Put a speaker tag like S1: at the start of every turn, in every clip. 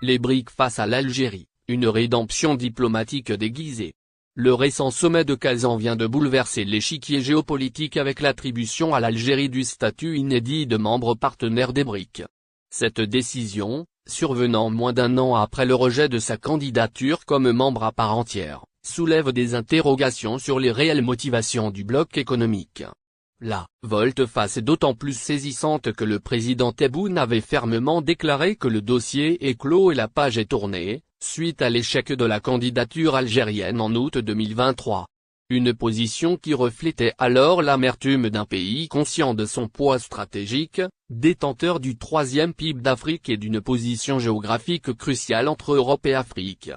S1: Les BRICS face à l'Algérie, une rédemption diplomatique déguisée. Le récent sommet de Kazan vient de bouleverser l'échiquier géopolitique avec l'attribution à l'Algérie du statut inédit de membre partenaire des BRICS. Cette décision, survenant moins d'un an après le rejet de sa candidature comme membre à part entière, soulève des interrogations sur les réelles motivations du bloc économique. La volte-face est d'autant plus saisissante que le président Tebboune avait fermement déclaré que le dossier est clos et la page est tournée, suite à l'échec de la candidature algérienne en août 2023. Une position qui reflétait alors l'amertume d'un pays conscient de son poids stratégique, détenteur du troisième PIB d'Afrique et d'une position géographique cruciale entre Europe et Afrique.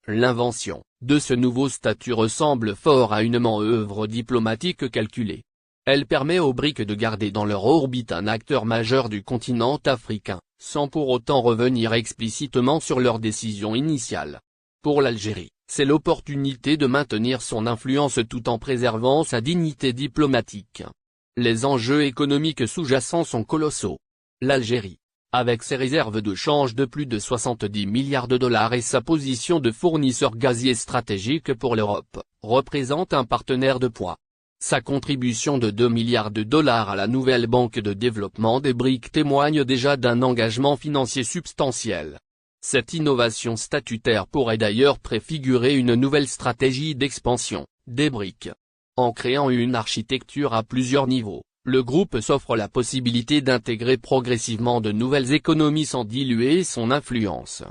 S1: L'invention de ce nouveau statut ressemble fort à une manœuvre diplomatique calculée. Elle permet aux BRICS de garder dans leur orbite un acteur majeur du continent africain, sans pour autant revenir explicitement sur leur décision initiale. Pour l'Algérie, c'est l'opportunité de maintenir son influence tout en préservant sa dignité diplomatique. Les enjeux économiques sous-jacents sont colossaux. L'Algérie, avec ses réserves de change de plus de 70 milliards de dollars et sa position de fournisseur gazier stratégique pour l'Europe, représente un partenaire de poids. Sa contribution de 2 milliards de dollars à la nouvelle banque de développement des BRICS témoigne déjà d'un engagement financier substantiel. Cette innovation statutaire pourrait d'ailleurs préfigurer une nouvelle stratégie d'expansion des BRICS. En créant une architecture à plusieurs niveaux, le groupe s'offre la possibilité d'intégrer progressivement de nouvelles économies sans diluer son influence.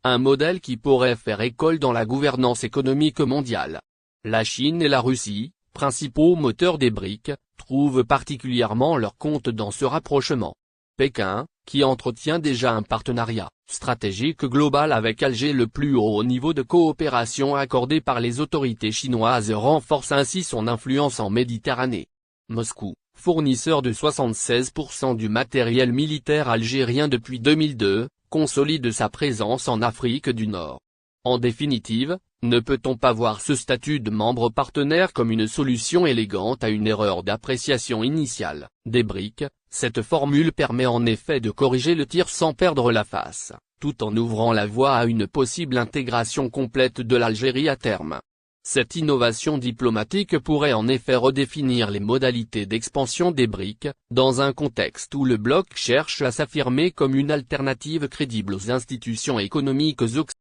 S1: Un modèle qui pourrait faire école dans la gouvernance économique mondiale. La Chine et la Russie, principaux moteurs des BRICS, trouvent particulièrement leur compte dans ce rapprochement. Pékin, qui entretient déjà un partenariat stratégique global avec Alger, le plus haut niveau de coopération accordé par les autorités chinoises, renforce ainsi son influence en Méditerranée. Moscou, fournisseur de 76% du matériel militaire algérien depuis 2002, consolide sa présence en Afrique du Nord. En définitive, ne peut-on pas voir ce statut de membre partenaire comme une solution élégante à une erreur d'appréciation initiale des BRICS? Cette formule permet en effet de corriger le tir sans perdre la face, tout en ouvrant la voie à une possible intégration complète de l'Algérie à terme. Cette innovation diplomatique pourrait en effet redéfinir les modalités d'expansion des BRICS, dans un contexte où le bloc cherche à s'affirmer comme une alternative crédible aux institutions économiques occidentales.